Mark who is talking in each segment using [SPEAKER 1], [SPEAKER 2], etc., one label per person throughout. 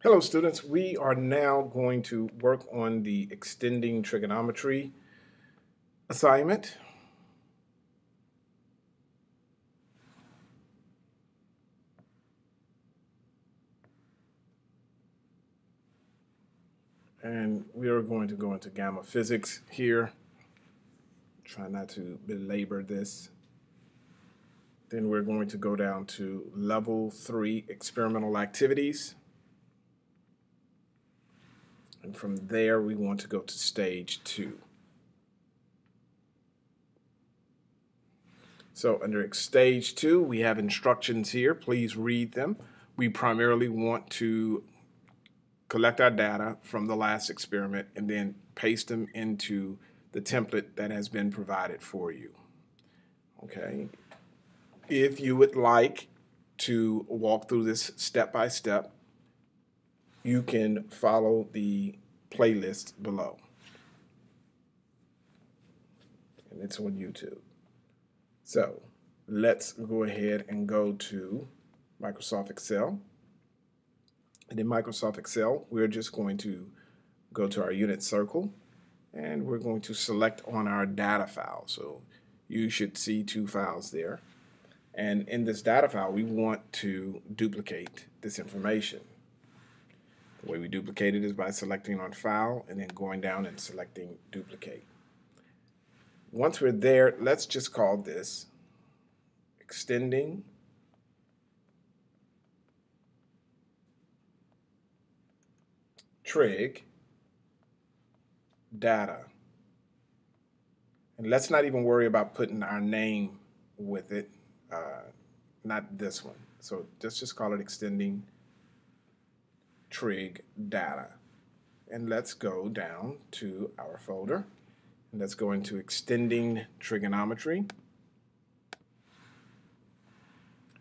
[SPEAKER 1] Hello students, we are now going to work on the extending trigonometry assignment. And we are going to go into gamma physics here. Try not to belabor this. Then we're going to go down to level 3 experimental activities. And from there, we want to go to stage 2. So under stage 2, we have instructions here. Please read them. We primarily want to collect our data from the last experiment and then paste them into the template that has been provided for you. Okay. If you would like to walk through this step by step, you can follow the playlist below. And it's on YouTube. So let's go ahead and go to Microsoft Excel. And in Microsoft Excel, we're just going to go to our unit circle and we're going to select on our data file. So you should see two files there. And in this data file, we want to duplicate this information. The way we duplicate it is by selecting on File and then going down and selecting Duplicate. Once we're there, let's just call this Extending Trig Data. And let's not even worry about putting our name with it, not this one. So just call it Extending Trig Data. And let's go down to our folder. And let's go into Extending Trigonometry.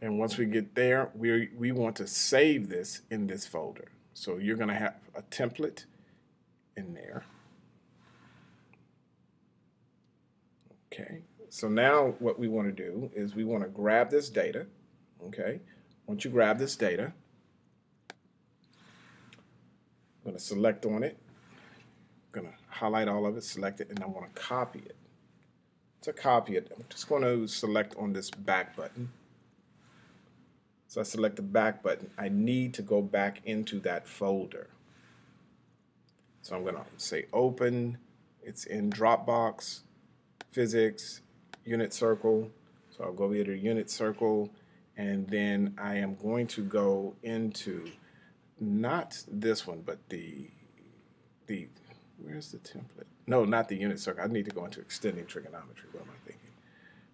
[SPEAKER 1] And once we get there, we want to save this in this folder. So you're going to have a template in there. Okay, so now what we want to do is we want to grab this data. Okay, once you grab this data, I'm going to select on it. I'm going to highlight all of it, select it, and I want to copy it. To copy it, I'm just going to select on this back button. So I select the back button. I need to go back into that folder. So I'm going to say open. It's in Dropbox, physics, unit circle. So I'll go over to unit circle, and then I am going to go into not this one, but the where's the template? No, not the unit circle. I need to go into extending trigonometry. What am I thinking?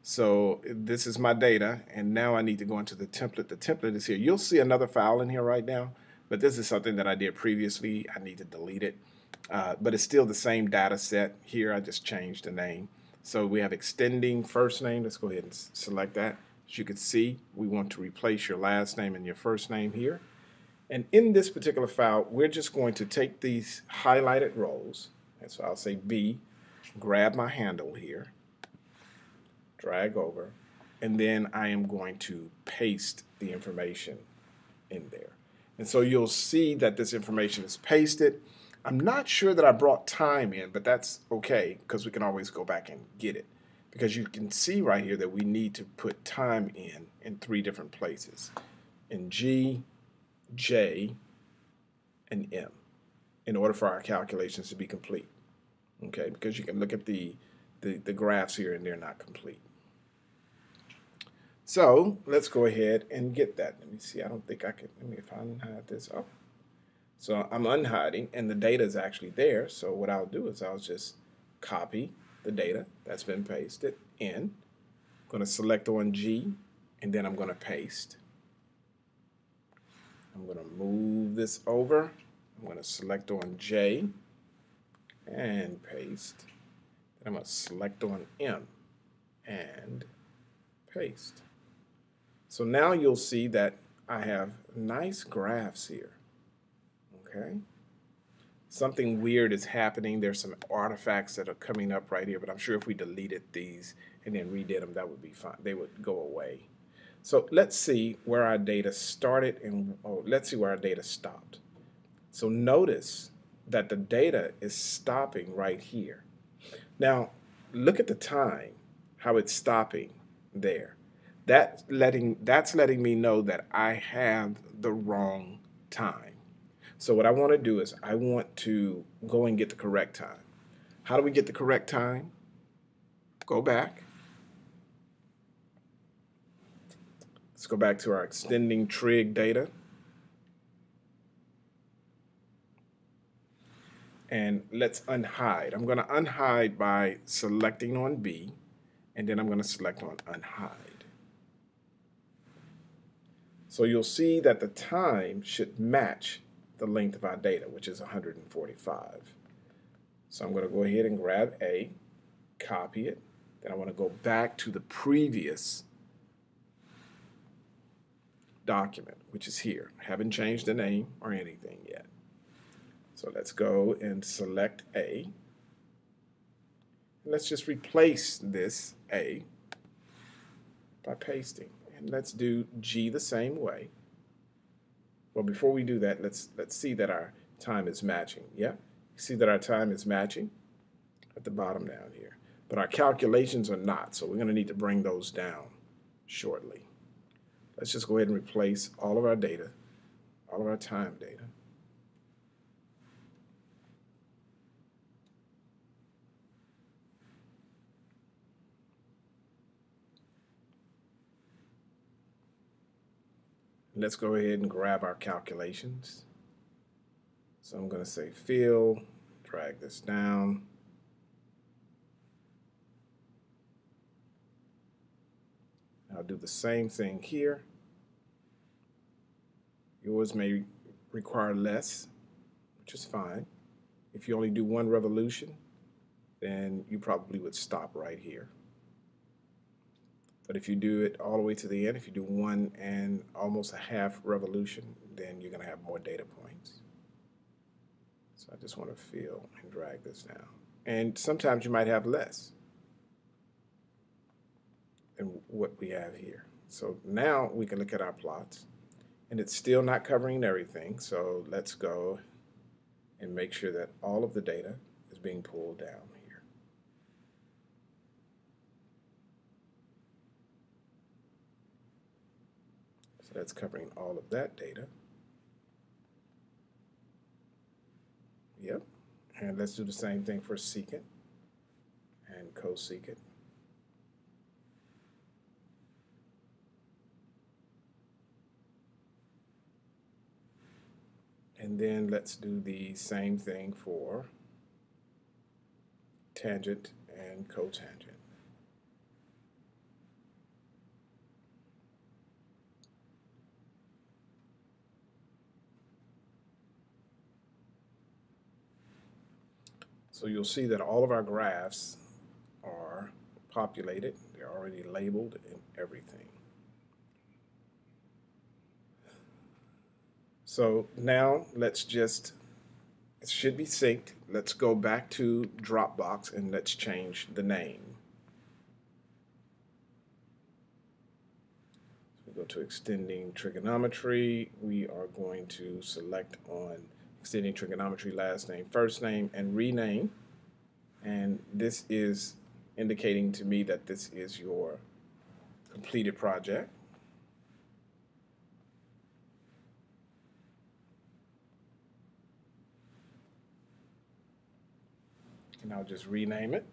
[SPEAKER 1] So this is my data, and now I need to go into the template. The template is here. You'll see another file in here right now, but this is something that I did previously. I need to delete it, but it's still the same data set here. I just changed the name. So we have extending first name. Let's go ahead and select that. As you can see, we want to replace your last name and your first name here. And in this particular file, we're just going to take these highlighted rows, and so I'll say B, grab my handle here, drag over, and then I am going to paste the information in there. And so you'll see that this information is pasted. I'm not sure that I brought time in, but that's okay because we can always go back and get it. Because you can see right here that we need to put time in 3 different places. In G, J, and M in order for our calculations to be complete. Okay, because you can look at the graphs here and they're not complete. So let's go ahead and get that. Let me see. I don't think I can. Let me if I unhide this up. So I'm unhiding, and the data is actually there. So what I'll do is I'll just copy the data that's been pasted in. I'm going to select on G, and then I'm going to paste. I'm going to move this over. I'm going to select on J and paste. Then I'm going to select on M and paste. So now you'll see that I have nice graphs here. Okay. Something weird is happening. There's some artifacts that are coming up right here, but I'm sure if we deleted these and then redid them, that would be fine. They would go away. So let's see where our data started and let's see where our data stopped. So notice that the data is stopping right here. Now, look at the time, how it's stopping there. That's letting me know that I have the wrong time. So what I want to do is I want to go and get the correct time. How do we get the correct time? Go back. Let's go back to our extending trig data. And let's unhide. I'm going to unhide by selecting on B, and then I'm going to select on unhide. So you'll see that the time should match the length of our data, which is 145. So I'm going to go ahead and grab A, copy it. Then I want to go back to the previous document, which is here. I haven't changed the name or anything yet. So let's go and select A. And let's just replace this A by pasting. And let's do G the same way. Well, before we do that, let's see that our time is matching. Yeah, you see that our time is matching at the bottom down here. But our calculations are not, so we're going to need to bring those down shortly. Let's just go ahead and replace all of our data, all of our time data. Let's go ahead and grab our calculations. So I'm going to say fill, drag this down. I'll do the same thing here. Yours may require less, which is fine. If you only do one revolution, then you probably would stop right here. But if you do it all the way to the end, if you do 1 and almost a half revolution, then you're going to have more data points. So I just want to fill and drag this down. And sometimes you might have less than what we have here. So now we can look at our plots. And it's still not covering everything. So let's go and make sure that all of the data is being pulled down here. So that's covering all of that data. Yep. And let's do the same thing for secant and cosecant. And then let's do the same thing for tangent and cotangent. So you'll see that all of our graphs are populated. They're already labeled and everything. So now let's just, it should be synced. Let's go back to Dropbox and let's change the name. So we go to extending trigonometry. We are going to select on extending trigonometry last name, first name, and rename. And this is indicating to me that this is your completed project. And I'll just rename it.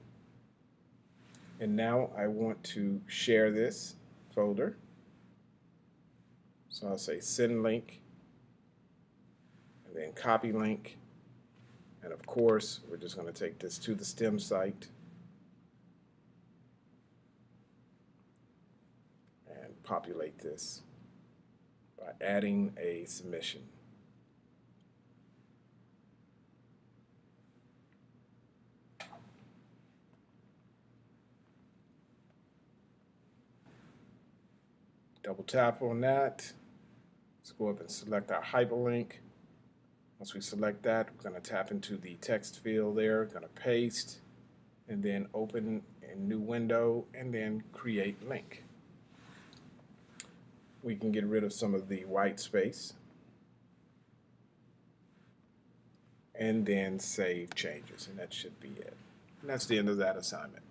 [SPEAKER 1] And now I want to share this folder. So I'll say send link, and then copy link. And of course, we're just going to take this to the STEM site and populate this by adding a submission. Double tap on that. Let's go up and select our hyperlink. Once we select that, we're going to tap into the text field there, going to paste, and then open a new window, and then create link. We can get rid of some of the white space. and then save changes, and that should be it. And that's the end of that assignment.